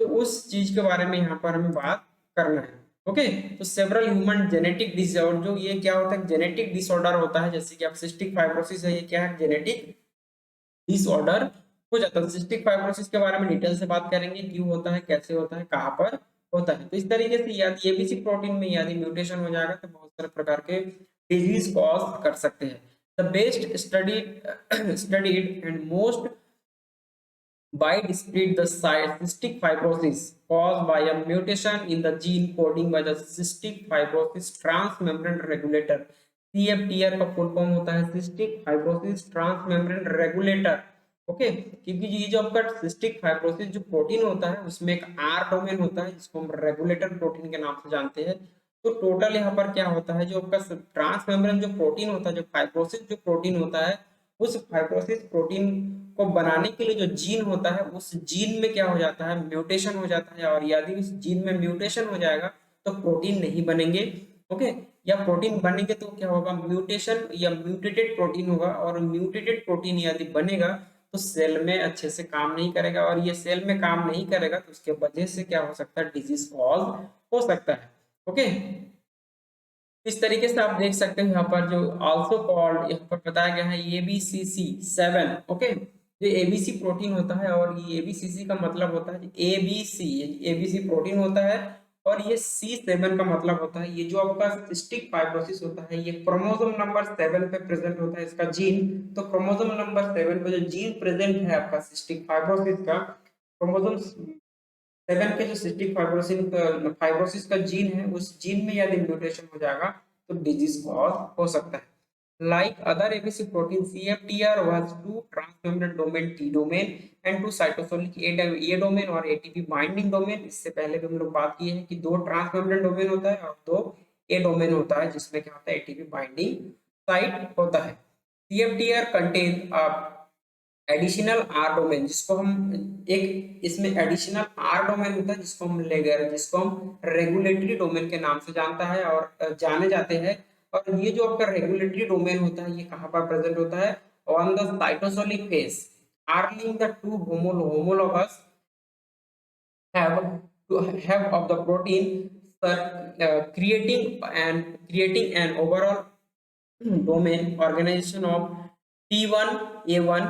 तो उस चीज के बारे में यहाँ पर हमें बात करना है। ओके, तो सेवरल ह्यूमन जेनेटिक डिसऑर्डर, जो ये क्या होता है, जेनेटिक डिसऑर्डर होता है, जैसे कि आप सिस्टिक फाइब्रोसिस है, ये क्या है, जेनेटिक डिसऑर्डर हो जाता है। सिस्टिक फाइब्रोसिस के बारे में डिटेल से बात करेंगे, क्यों होता है, कैसे होता है, कहाँ पर होता है। तो इस तरीके से यदि एबीसी प्रोटीन में यदि म्यूटेशन हो जाएगा तो बहुत सारे प्रकार के डिजीज कॉज कर सकते हैं। The best studied and most widespread the cystic fibrosis caused by a mutation in the gene coding by the cystic fibrosis transmembrane regulator। CFTR का फुल फॉर्म होता है cystic fibrosis transmembrane regulator। Okay, क्योंकि ये जो आपका cystic fibrosis जो protein होता है उसमें एक आर डोमेन होता है जिसको हम रेगुलेटर प्रोटीन के नाम से जानते हैं। तो टोटल यहाँ पर क्या होता है, जो आपका ट्रांसमेम्ब्रेन जो प्रोटीन होता है, जो फाइब्रोसिस जो प्रोटीन होता है, उस फाइब्रोसिस प्रोटीन को बनाने के लिए जो जीन होता है, उस जीन में क्या हो जाता है, म्यूटेशन हो जाता है। और यदि उस जीन में म्यूटेशन हो जाएगा तो प्रोटीन नहीं बनेंगे। ओके, या प्रोटीन बनेंगे तो क्या होगा, म्यूटेशन या म्यूटेटेड प्रोटीन होगा, और म्यूटेटेड प्रोटीन यदि बनेगा तो सेल में अच्छे से काम नहीं करेगा, और ये सेल में काम नहीं करेगा तो उसके वजह से क्या हो सकता है, डिजीज कॉज हो सकता है। ओके, इस तरीके से आप देख सकते हो यहाँ पर जो आल्सो कॉल्ड, यहाँ पर बताया गया है ABCC7। ओके, जो एबीसी प्रोटीन होता है, और ये एबीसीसी का मतलब होता है एबीसी, एबीसी प्रोटीन होता है, और ये C7 का मतलब होता है, ये जो आपका सिस्टिक फाइब्रोसिस होता है, ये क्रोमोसोम नंबर 7 पे प्रेजेंट होता है इसका जीन। तो क्रोमोसोम नंबर 7 पे जो जीन प्रेजेंट है आपका सिस्टिक फाइब्रोसिस का, क्रोमोसोम 7 के जो सिस्टिक फाइब्रोसिस का जीन है, उस जीन में यदि म्यूटेशन हो जाएगा तो डिजीज कॉज हो सकता है। Like other ABC protein, CFTR was two transmembrane domain T domain and two cytosolic A domain और ATP binding domain। इससे पहले भी हम लोग बात किए हैं कि दो ट्रांसमेम्ब्रेन डोमेन होता है और दो A डोमेन होता है, जिसमें क्या होता है ATP बाइंडिंग साइट होता है। CFTR contain additional R domain, जिसको हम एक इसमें एडिशनल आर डोमेन होता है जिसको हम रेगुलेटरी डोमेन के नाम से जानता है और जाने जाते हैं। और ये जो आपका रेगुलेटरी डोमेन होता है ये कहाँ पर प्रेजेंट होता है? On the cytosolic face Erling the two homologous have to have of the protein creating an overall domain organization of T1 A1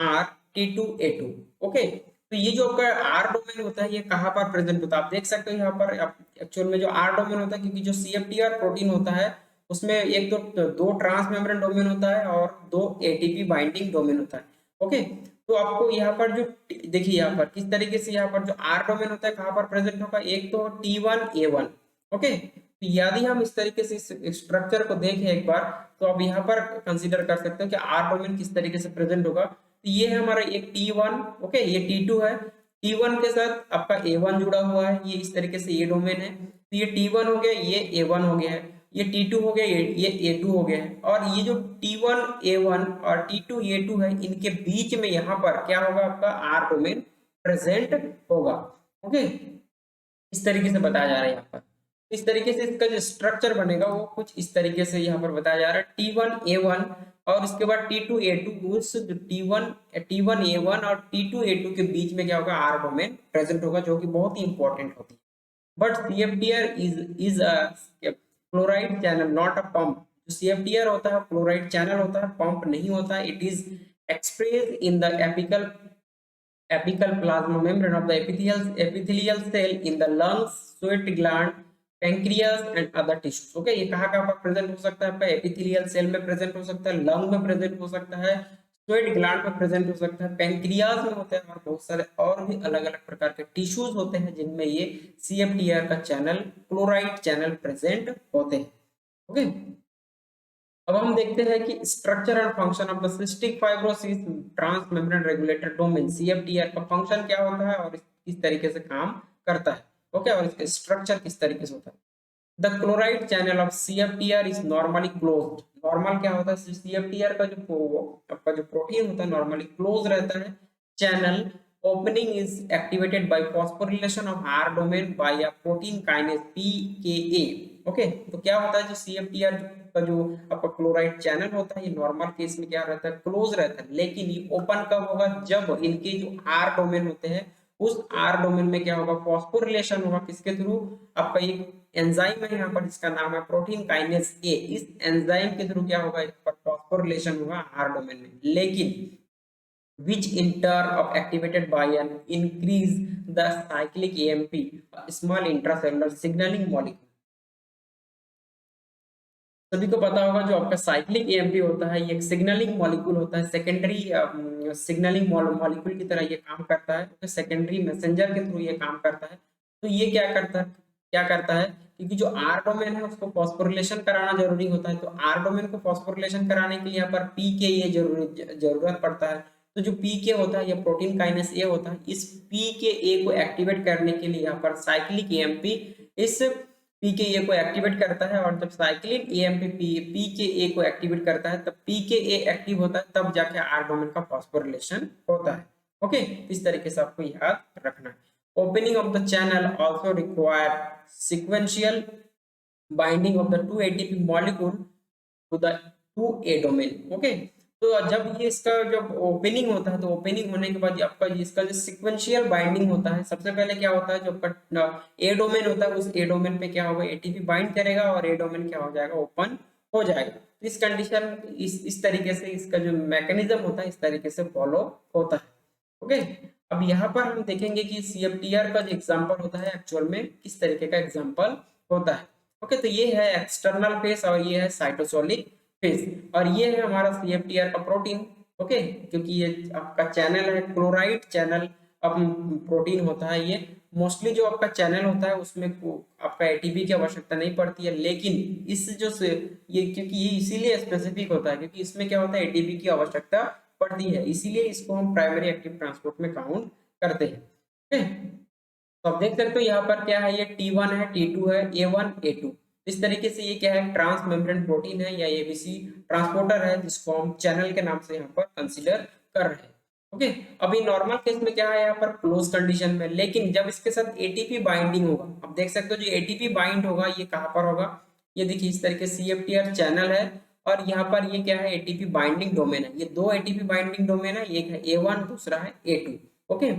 R T2 A2। Okay, तो ये जो आपका आर डोमेन होता है ये कहाँ पर प्रेजेंट होता है? आप देख सकते हो यहाँ पर एक्चुअल में जो आर डोमेन होता है, क्योंकि जो CFTR प्रोटीन होता है उसमें एक तो दो ट्रांसमेम्ब्रेन डोमेन होता है और दो ATP बाइंडिंग डोमेन होता है। ओके, तो आपको यहाँ पर जो देखिए यहाँ पर किस तरीके से यहाँ पर जो आर डोमेन होता है कहाँ पर प्रेजेंट होगा? एक तो T1 A1। ओके, तो यदि हम इस तरीके से इस स्ट्रक्चर को देखें एक बार, तो आप यहाँ पर कंसीडर कर सकते हो कि आर डोमेन किस तरीके से प्रेजेंट होगा। तो ये है हमारा एक T1, ओके, ये T2 है। T1 के साथ आपका A1 जुड़ा हुआ है, ये इस तरीके से ये डोमेन है। तो ये T1 हो गया, ये A1 हो गया है, ये T2 हो गया, ये A2 हो गया है। और ये जो T1 A1 और T2 A2 है, इनके बीच में यहाँ पर क्या होगा? आपका आर डोमेन प्रेजेंट होगा। ओके, इस तरीके से बताया जा रहा है यहाँ पर। इस तरीके से इसका जो स्ट्रक्चर बनेगा वो कुछ इस तरीके से यहाँ पर बताया जा रहा है। T1 A1 और उसके बाद T2 A2, उस जो T1 A1 और T2 A2 के बीच में क्या होगा? आर डोमेन प्रेजेंट होगा, जो कि बहुत ही इंपॉर्टेंट होती है। But CFTR is a chloride channel, not a pump. जो CFTR होता है क्लोराइड चैनल होता है, पंप नहीं होता है। It is express in the apical plasma membrane of the epithelial cell in the lungs, sweat gland, pancreas and other tissues। Okay, ये कहाँ कहाँ पर प्रेजेंट हो सकता है? आपका एपिथेलियल सेल में प्रेजेंट हो सकता है, लंग में प्रेजेंट हो सकता है, स्वेट ग्लैंड में प्रेजेंट हो सकता है, पैंक्रियाज में होता है, और बहुत सारे और भी अलग अलग प्रकार के टिश्यूज होते हैं जिनमें ये CFTR का चैनल, क्लोराइड चैनल प्रेजेंट होते हैं। ओके, अब हम देखते हैं कि structure and function of the cystic fibrosis transmembrane regulator domain. CFTR का फंक्शन क्या होता है और किस तरीके से काम करता है? ओके, और इसका स्ट्रक्चर किस तरीके से होता है? The chloride channel of CFTR is normally closed. Normal क्या होता है? CFTR का आपका जो प्रोटीन होता है नॉर्मली क्लोज रहता है। Channel opening is activated by phosphorylation of R domain by a protein kinase PKA। Okay, तो क्या होता है? जो CFTR का जो आपका क्लोराइड चैनल होता है ये नॉर्मल केस में क्या रहता है? क्लोज रहता है। लेकिन ये ओपन कब होगा? जब इनके जो आर डोमेन होते हैं उस आर डोमेन में क्या होगा? फॉस्फोरिलेशन होगा। किसके थ्रू? आपका एक एंजाइम है यहाँ पर जिसका नाम है प्रोटीन काइनेज A। इस एंजाइम के थ्रू क्या होगा? यहाँ पर फॉस्फोरिलेशन होगा आर डोमेन में। लेकिन which in turn of activated by an increase the cyclic AMP, a small intracellular signaling molecule। सभी को पता होगा जो आपका साइक्लिक एएमपी होता है ये एक सिग्नलिंग मॉलिक्यूल होता है, सेकेंडरी सिग्नलिंग मॉलिक्यूल की तरह ये काम करता है, तो सेकेंडरी मैसेंजर के थ्रू ये काम करता है। तो ये क्या करता है क्योंकि जो आर डोमेन है उसको फॉस्फोरिलेशन कराना जरूरी होता है, तो आर डोमेन को फॉस्फोरिलेशन कराने के लिए यहाँ पर पीके ये जरूरत पड़ता है। तो जो पीके होता है ये प्रोटीन काइनेस ए होता है, इस पीके ए को एक्टिवेट करने के लिए यहाँ पर साइक्लिक एएमपी इस पीकेए को एक्टिवेट करता है, और जब साइक्लिन एएमपी पीकेए को एक्टिवेट करता है तब पीकेए एक्टिव होता है, तब जाके आर डोमेन का फॉस्फोरिलेशन होता है। ओके, इस तरीके से आपको याद रखना है। Opening of the channel also require sequential binding of the 2 ATP molecule to the 2A domain. Okay, तो जब ये इसका जब ओपनिंग होता है तो ओपनिंग होने के बाद आपका इसका जो सीक्वेंशियल बाइंडिंग होता है, सबसे पहले क्या होता है जो आपका ए डोमेन होता है उस ए डोमेन पे क्या होगा? एटीपी बाइंड करेगा और ए डोमेन क्या हो जाएगा? ओपन हो जाएगा। तो इस कंडीशन इस तरीके से इसका जो मैकेनिज्म होता है इस तरीके से फॉलो होता है। ओके, अब यहाँ पर हम देखेंगे कि CFTR का जो एग्जाम्पल होता है एक्चुअल में किस तरीके का एग्जाम्पल होता है। ओके, तो ये है एक्सटर्नल फेस और ये है साइटोसोलिक फेस, और ये है हमारा CFTR का प्रोटीन। ओके, क्योंकि ये आपका चैनल है क्लोराइड चैनल प्रोटीन होता है। ये मोस्टली जो आपका चैनल होता है उसमें आपका एटीपी की आवश्यकता नहीं पड़ती है, लेकिन इस जो से ये क्योंकि ये इसीलिए स्पेसिफिक होता है क्योंकि इसमें क्या होता है एटीपी की आवश्यकता पड़ती है, इसीलिए इसको हम प्राइमरी एक्टिव ट्रांसपोर्ट में काउंट करते हैं। ठीक है, तो आप देख सकते हो यहाँ पर क्या है, ये T1 है, T2 है, A1 A2। इस तरीके से ये क्या है, ट्रांस मेम्ब्रेन प्रोटीन है या एबीसी ट्रांसपोर्टर है, जिसको हम चैनल के नाम से यहाँ पर कंसीडर कर रहे हैं। ओके, अभी नॉर्मल केस में क्या है यहाँ पर क्लोज कंडीशन में, लेकिन जब इसके साथ एटीपी बाइंडिंग होगा, आप देख सकते हो जो एटीपी बाइंड होगा ये कहाँ पर होगा, ये देखिए इस तरीके CFTR चैनल है और यहाँ पर ये क्या है एटीपी बाइंडिंग डोमेन है। ये दो एटीपी बाइंडिंग डोमेन है, एक है A1 दूसरा है A2। ओके,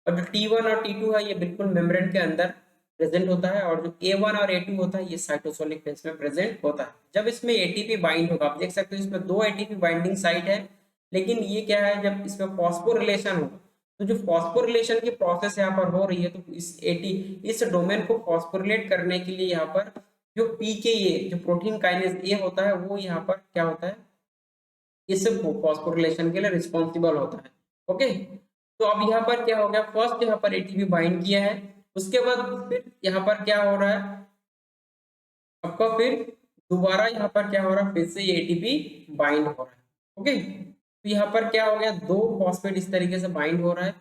और जो T1 और T2 है ये बिल्कुल मेम्ब्रेन के अंदर प्रेजेंट होता है और जो A1 और A2 होता है ये साइटोसोलिक फेज में प्रेजेंट होता है। जब इसमें एटीपी बाइंड होगा, आप देख सकते हो इसमें दो एटीपी बाइंडिंग साइट है, लेकिन ये क्या है जब इसमें फॉस्फोरिलेशन होगा, तो जो फॉस्फोरिलेशन की प्रोसेस यहाँ पर हो रही है, तो इस डोमेन को फॉस्फोरिलेट करने के लिए यहाँ पर जो PKA जो प्रोटीन काइनेज ए होता है वो यहाँ पर क्या होता है, इस फॉस्फोरिलेशन के लिए रिस्पॉन्सिबल होता है। ओके, तो अब यहाँ पर क्या हो गया, फर्स्ट यहाँ पर एटीपी बाइंड किया है, उसके बाद फिर यहाँ पर क्या हो रहा है आपका, फिर दोबारा यहाँ पर क्या हो रहा है, फिर से ये एटीपी बाइंड हो रहा है। ओके, तो यहाँ पर क्या हो गया, दो फॉस्फेट इस तरीके से बाइंड हो रहा है,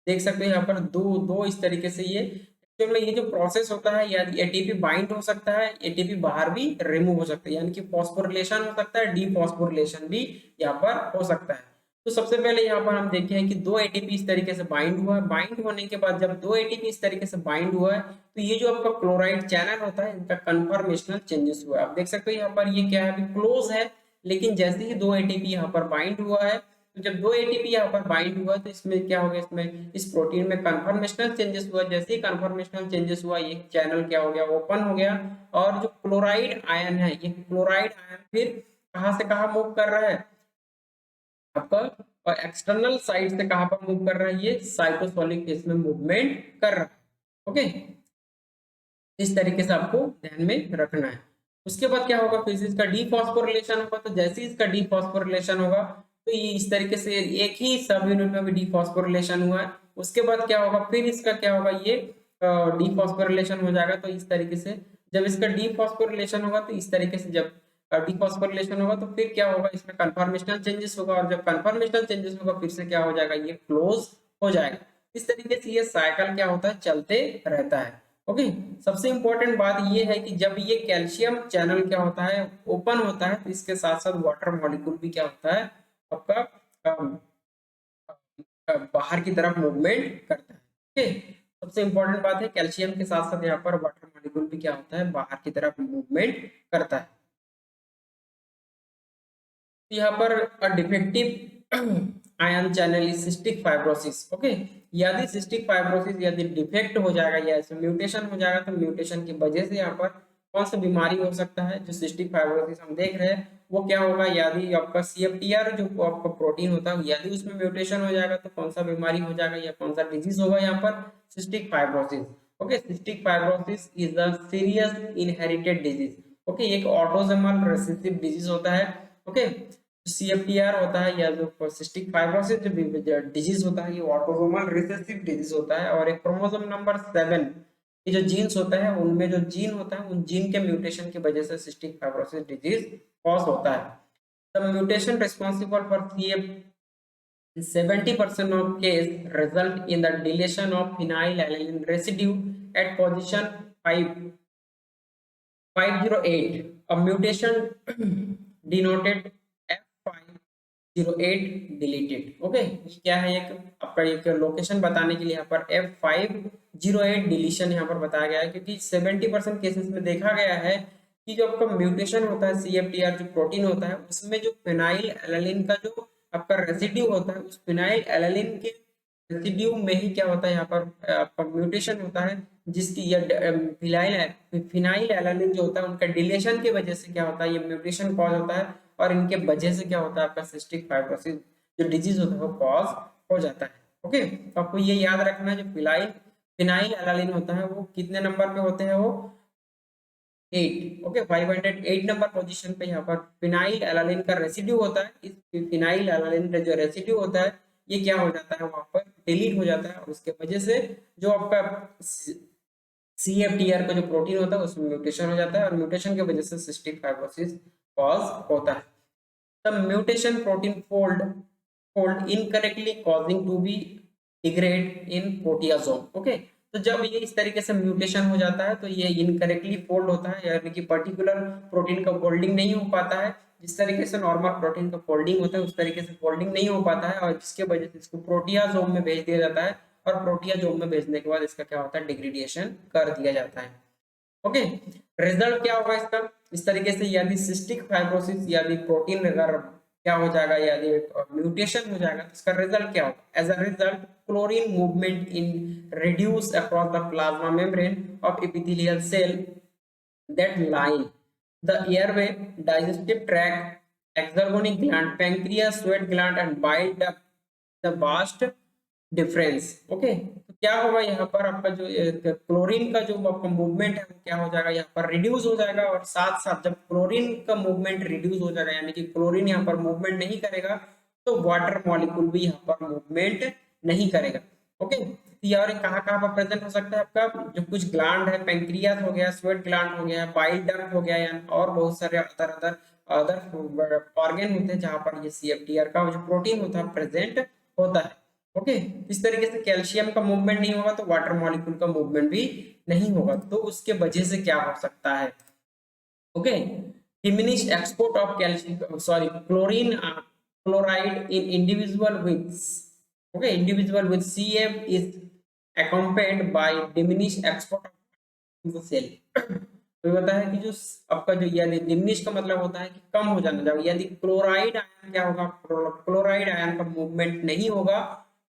देख सकते हैं यहाँ पर दो दो इस तरीके से। ये एक्चुअल में ये जो प्रोसेस होता है, या एटीपी बाइंड हो सकता है, एटीपी बाहर भी रिमूव हो सकता है, यानी कि फॉस्फोरिलेशन हो सकता है, डीफॉस्फोरिलेशन भी यहाँ पर हो सकता है। तो सबसे पहले यहाँ पर हम देखे हैं कि दो एटीपी इस तरीके से बाइंड हुआ है, बाइंड होने के बाद जब दो एटीपी इस तरीके से बाइंड हुआ है, तो ये जो आपका क्लोराइड चैनल होता है इनका कन्फर्मेशनल चेंजेस हुआ है। आप देख सकते हो यहाँ पर ये क्या है, अभी क्लोज है, लेकिन जैसे ही दो एटीपी यहाँ पर बाइंड हुआ है, तो जब दो एटीपी यहाँ पर बाइंड हुआ तो इसमें क्या हो गया, इसमें इस प्रोटीन में कन्फर्मेशनल चेंजेस हुआ। जैसे ही कन्फर्मेशनल चेंजेस हुआ ये चैनल क्या हो गया, ओपन हो गया, और जो क्लोराइड आयन है, ये क्लोराइड आयन फिर कहाँ से कहाँ मूव कर रहा है आपका, और एक्सटर्नल साइड से कहाँ पर मूव कर रहा है, ये साइटोसोलिक फेज में मूवमेंट कर रहा है। ओके, इस तरीके से आपको ध्यान में रखना है। उसके बाद क्या होगा, फिर इसका डीफॉस्फोरिलेशन होगा, तो जैसे ही इसका डीफॉस्फोरिलेशन होगा तो ये इस तरीके से एक ही सब यूनिट में भी डीफॉस्फोरिलेशन हुआ है। उसके बाद क्या होगा, फिर इसका क्या होगा, ये डीफॉस्फोरिलेशन हो जाएगा। तो इस तरीके से जब इसका डीफॉस्फोरिलेशन होगा, तो इस तरीके से जब डीफॉस्फोरिलेशन होगा तो फिर क्या होगा, इसमें कन्फर्मेशनल चेंजेस होगा, और जब कन्फर्मेशनल चेंजेस होगा फिर से क्या हो जाएगा, ये क्लोज हो जाएगा। इस तरीके से ये साइकिल क्या होता है, चलते रहता है। ओके, सबसे इंपॉर्टेंट बात ये है कि जब ये कैल्शियम चैनल क्या होता है ओपन होता है, तो इसके साथ साथ वाटर मॉलिक्यूल भी क्या होता है आपका बाहर की तरफ मूवमेंट करता है। ओके, सबसे इंपॉर्टेंट बात है कैल्शियम के साथ साथ यहाँ पर वाटर मॉलिक्यूल भी क्या होता है बाहर की तरफ मूवमेंट करता है। यहाँ पर defective ion channel is cystic fibrosis. Okay, यदि सिस्टिक फाइब्रोसिस यदि डिफेक्ट हो जाएगा या इसमें म्यूटेशन हो जाएगा, तो म्यूटेशन की वजह से यहाँ पर कौन सा बीमारी हो सकता है, जो सिस्टिक फाइब्रोसिस हम देख रहे हैं वो क्या होगा, यदि आपका CFTR जो आपका प्रोटीन होता है यदि उसमें म्यूटेशन हो जाएगा तो कौन सा बीमारी हो जाएगा या कौन सा डिजीज होगा यहाँ पर, cystic fibrosis. Okay, cystic fibrosis is a serious inherited disease. Okay, एक ऑटोसोमल रिसेसिव डिजीज होता है। ओके, CFTR होता है या जो सिस्टिक फाइब्रोसिस जो डिजीज होता है ये ऑटोसोमल रिसेसिव डिजीज होता है, और एक क्रोमोसोम नंबर 7 ये जो जीन्स होता है उनमें जो जीन होता है उन जीन के म्यूटेशन की वजह से सिस्टिक फाइब्रोसिस डिजीज कॉज होता है। The mutation responsible for CF 70% of case result in the deletion of phenylalanine residue at position 508, a mutation denoted F508 deleted। Okay, ये क्या है, एक आपका एक लोकेशन बताने के लिए यहाँ पर F508 डिलीशन यहाँ पर बताया गया है, क्योंकि 70% केसेस में देखा गया है कि जो आपका म्यूटेशन होता है CFTR जो प्रोटीन होता है उसमें जो फिनाइल एलानिन का जो आपका रेसिड्यू होता है, उस फिनाइल एलानिन के रेसिड्यू में ही क्या होता है यहाँ पर आपका म्यूटेशन होता है, जिसकी ये फिनाइल एलानिन जो होता है उनका डिलेशन की वजह से क्या होता है ये म्यूटेशन कॉज होता है, और इनके वजह से क्या होता है आपका सिस्टिक फाइब्रोसिस जो डिजीज होता है वो कॉज हो जाता है। ओके, तो आपको ये याद रखना है जो फिनाइल एलानिन होता है वो कितने नंबर पे होते हैं, वो 8। ओके, 508 नंबर पोजीशन पे यहाँ पर फिनाइल एलानिन का रेसिड्यू होता है। इस फिनाइल एलानिन का जो रेसिड्यू होता है ये क्या हो जाता है वहां पर डिलीट हो जाता है और उसके वजह से जो आपका CFTR का जो प्रोटीन होता है उसमें म्यूटेशन हो जाता है और म्यूटेशन की वजह से सिस्टिक फाइब्रोसिस कॉज होता है। The mutation protein fold incorrectly causing to be degrade in proteasome. Okay, तो जब ये इस तरीके से म्यूटेशन हो जाता है तो ये इनकरेक्टली फोल्ड होता है, यानी कि पर्टिकुलर प्रोटीन का फोल्डिंग नहीं हो पाता है। जिस तरीके से नॉर्मल प्रोटीन का फोल्डिंग होता है उस तरीके से फोल्डिंग नहीं हो पाता है और जिसके वजह से इसको प्रोटियासोम में भेज दिया जाता है और प्रोटियासोम में भेजने के बाद इसका क्या होता है, डिग्रेडेशन कर दिया जाता है। ओके, रिजल्ट क्या होगा इसका, इस तरीके से यदि सिस्टिक फाइब्रोसिस यदि प्रोटीन अगर क्या हो जाएगा, यदि म्यूटेशन हो जाएगा तो इसका रिजल्ट क्या होगा। As a result chlorine movement in reduce across the plasma membrane of epithelial cell that line the airway, digestive tract, exergonic gland, pancreas, sweat gland and bile duct, the vast difference। Okay, तो क्या होगा यहाँ पर आपका जो chlorine का जो आपका मूवमेंट है वो क्या हो जाएगा, यहाँ पर रिड्यूस हो जाएगा और साथ साथ जब क्लोरीन का मूवमेंट रिड्यूस हो जाएगा यानी कि क्लोरीन यहाँ पर मूवमेंट नहीं करेगा तो वाटर मॉलिक्यूल भी यहाँ पर मूवमेंट नहीं करेगा। ओके, ये और कहाँ कहाँ पर प्रेजेंट हो सकता है आपका, जो कुछ ग्लैंड है, पेंक्रियास हो गया, स्वेट ग्लैंड हो गया, बाइल डक्ट हो गया या और बहुत सारे अदर अदर अदर ऑर्गन होते हैं जहाँ पर ये CFTR का जो प्रोटीन होता है प्रेजेंट होता है। ओके, इस तरीके से कैल्शियम का मूवमेंट नहीं होगा तो वाटर मॉलिक्यूल का मूवमेंट भी नहीं होगा, तो उसके वजह से क्या हो सकता है। Okay, diminish export of calcium sorry chlorine chloride in individual with individual with CF is accompanied by diminished export of the cell। तो ये होता है कि जो आपका जो यदि डिमिनिश का मतलब होता है कि कम हो जाना, जब यदि क्लोराइड आयन क्या होगा, क्लोराइड आयन का मूवमेंट नहीं होगा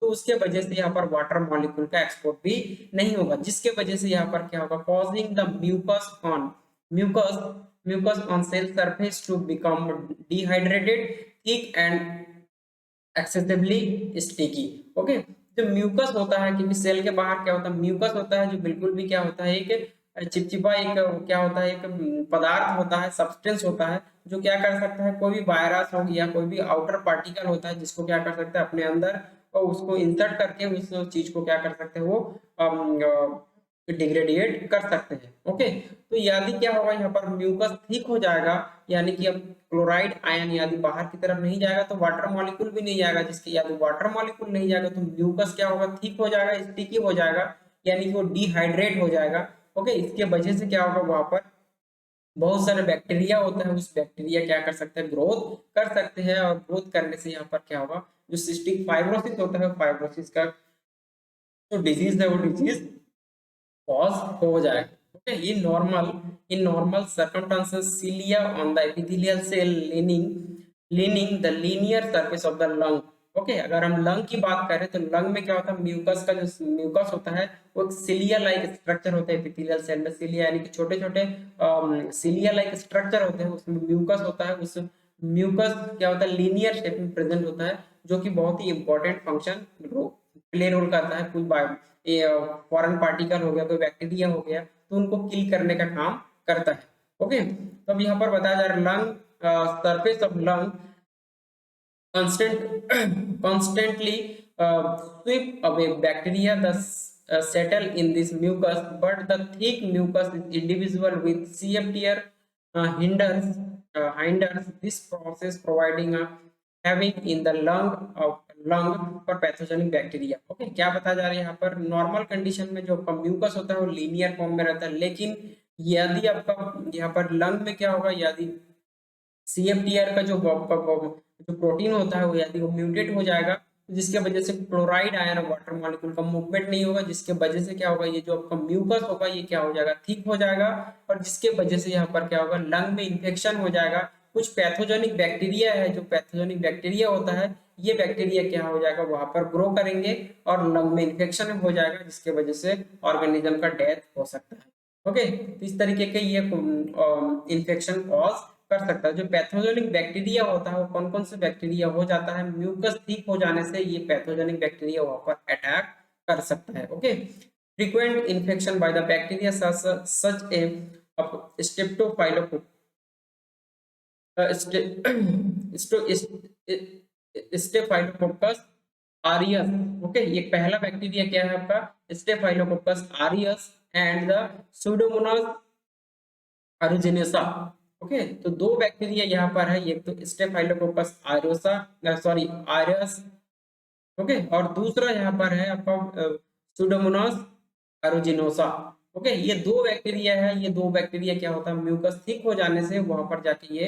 तो उसके वजह से यहाँ पर वाटर मॉलिक्यूल का एक्सपोर्ट भी नहीं होगा, जिसके वजह से यहाँ पर क्या होगा, causing the mucus mucus on cell surface to become dehydrated, thick and excessively sticky। Okay, जो म्यूकस होता है, क्योंकि सेल के बाहर क्या होता है, म्यूकस होता है जो बिल्कुल भी क्या होता है, एक चिपचिपा एक क्या होता है, एक पदार्थ होता है, सब्सटेंस होता है जो क्या कर सकता है, कोई भी वायरस हो गया, कोई भी आउटर पार्टिकल होता है जिसको क्या कर सकता है अपने अंदर और उसको इंसर्ट करके उस चीज को क्या कर सकते हैं, वो डिग्रेडिएट कर सकते हैं। ओके, तो यदि क्या होगा, यहाँ पर म्यूकस थिक हो जाएगा यानी कि अब क्लोराइड आयन यदि बाहर की तरफ नहीं जाएगा तो वाटर मॉलिक्यूल भी नहीं जाएगा, जिसके यदि वाटर मॉलिक्यूल नहीं जाएगा तो म्यूकस क्या होगा, थिक हो जाएगा, स्टिकी हो जाएगा यानी कि वो डिहाइड्रेट हो जाएगा। ओके, इसके वजह से क्या होगा, वहां पर बहुत सारे बैक्टीरिया होता है, उस बैक्टीरिया क्या कर सकते हैं, ग्रोथ कर सकते हैं और ग्रोथ करने से यहाँ पर क्या होगा, जो सिस्टिक फाइब्रोसिस होता है, फाइब्रोसिस का जो डिजीज है वो डिजीज कॉज हो जाएगा। Okay, in normal circumstances cilia on the epithelial cell leaning the linear surface of the lung। Okay, अगर हम लंग की बात करें तो लंग में क्या होता है, म्यूकस का जो म्यूकस होता है वो एक सिलिया लाइक स्ट्रक्चर होता है एपिथेलियल सेल में, सिलिया यानी कि छोटे छोटे सिलिया लाइक स्ट्रक्चर होते हैं, उसमें म्यूकस होता है, उस म्यूकस क्या होता है, लीनियर शेप में प्रेजेंट होता है जो कि बहुत ही इंपॉर्टेंट फंक्शन प्ले रोल करता है। कुछ फॉरेन पार्टिकल हो गया, कोई बैक्टीरिया हो गया तो उनको किल करने का काम करता है। ओके, तो अब यहाँ पर बताया जा रहा है lung surface of lung constantly sweep away bacteria that settle in this mucus, but the thick mucus is individual with CFTR hinders this process, providing a having in the lung for pathogenic bacteria। Okay, क्या बताया जा रहा है यहाँ पर, normal condition में जो आपका म्यूकस होता है वो लीनियर फॉर्म में रहता है, लेकिन यदि आपका यहाँ पर लंग में क्या होगा, यदि CFTR का जो प्रोटीन होता है वो यदि वो म्यूटेट हो जाएगा तो जिसके वजह से क्लोराइड आयन और वाटर मॉलिक्यूल का मूवमेंट नहीं होगा, जिसके वजह से क्या होगा, ये जो आपका म्यूकस होगा ये क्या हो जाएगा, थिक हो जाएगा और जिसके वजह से यहाँ पर क्या होगा, लंग में इन्फेक्शन हो जाएगा। कुछ पैथोजेनिक बैक्टीरिया है, जो पैथोजेनिक बैक्टीरिया होता है ये बैक्टीरिया क्या हो जाएगा, वहां पर ग्रो करेंगे और लंग में इन्फेक्शन हो जाएगा, जिसके वजह से ऑर्गेनिज्म का डेथ हो सकता है। ओके, तो इस तरीके के ये इन्फेक्शन कॉज कर सकता है। जो पैथोजेनिक बैक्टीरिया होता है वो कौन कौन से बैक्टीरिया हो जाता है, म्यूकस थिक हो जाने से ये पैथोजेनिक बैक्टीरिया वहां पर अटैक कर सकता है। Okay, frequent infection by the bacteria such a staphylococcus aureus. Okay, ये पहला बैक्टीरिया क्या है आपका, staphylococcus aureus and the pseudomonas aeruginosa. Okay, तो दो बैक्टीरिया यहाँ पर है, एक तो staphylococcus aureosa, sorry aureus, okay, और दूसरा यहाँ पर है आपका सुडोमोनास अरुजिनोसा। ओके, ये दो बैक्टीरिया है, ये दो बैक्टीरिया क्या होता है, म्यूकस थिक हो जाने से वहां पर जाके ये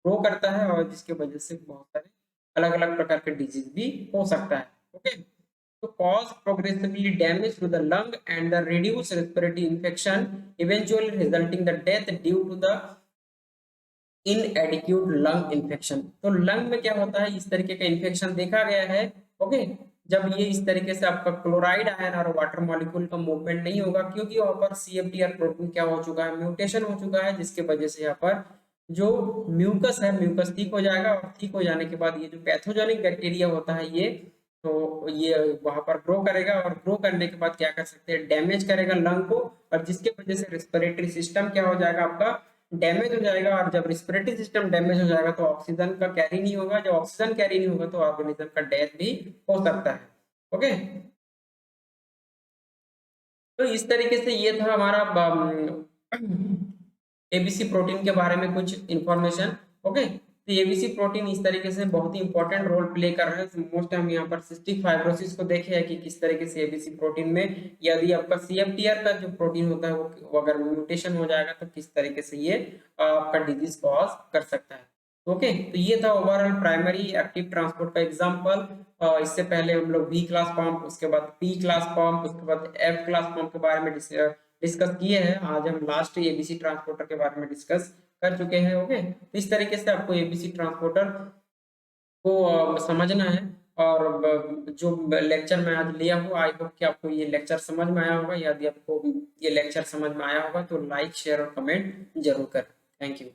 ग्रो करता है, और जिसके वजह से बहुत सारे अलग अलग प्रकार के डिजीज भी हो सकता है। ओके, तो cause progressively damage to the lung and the reduce respiratory infection, eventually resulting the death due to the inadequate lung infection। तो लंग में क्या होता है, इस तरीके का इन्फेक्शन देखा गया है। ओके, जब ये इस तरीके से आपका क्लोराइड आयन और वाटर मॉलिक्यूल का मूवमेंट नहीं होगा, क्योंकि वहां पर सीएफटीआर प्रोटीन क्या हो चुका है, म्यूटेशन हो चुका है, जिसके वजह से यहाँ पर जो म्यूकस है, म्यूकस ठीक हो जाएगा, और ठीक हो जाने के बाद ये जो पैथोजेनिक बैक्टीरिया होता है ये, तो ये वहां पर ग्रो करेगा, और ग्रो करने के बाद क्या कर सकते हैं, डैमेज करेगा लंग को, और जिसके वजह से रेस्पिरेटरी सिस्टम क्या हो जाएगा आपका, डैमेज हो जाएगा। और जब रेस्पिरेटरी सिस्टम डैमेज हो जाएगा तो ऑक्सीजन का कैरी नहीं होगा, जब ऑक्सीजन कैरी नहीं होगा तो ऑर्गेनिज्म का डेथ भी हो सकता है। ओके, तो इस तरीके से ये था हमारा एबीसी प्रोटीन के बारे में कुछ इंफॉर्मेशन। ओके, तो एबीसी प्रोटीन इस तरीके से बहुत ही इंपॉर्टेंट रोल प्ले कर रहे हैं। मोस्ट हम यहाँ पर सिस्टिक फाइब्रोसिस को देखे हैं कि किस तरीके से एबीसी प्रोटीन में यदि आपका सीएफटीआर का जो प्रोटीन होता है वो अगर म्यूटेशन हो जाएगा तो किस तरीके से ये आपका डिजीज कॉज कर सकता है। ओके, तो ये था ओवरऑल प्राइमरी एक्टिव ट्रांसपोर्ट का एग्जांपल। इससे पहले हम लोग बी क्लास पंप, उसके बाद पी क्लास पंप, उसके बाद एफ क्लास पंप के बारे में डिस्कस किए हैं। आज हम लास्ट एबीसी ट्रांसपोर्टर के बारे में डिस्कस कर चुके हैं। ओके, तो इस तरीके से आपको एबीसी ट्रांसपोर्टर को समझना है। और जो लेक्चर मैं आज लिया हूँ, आई होप कि आपको ये लेक्चर समझ में आया होगा। यदि आपको ये लेक्चर समझ में आया होगा तो लाइक शेयर और कमेंट जरूर करें। Thank you.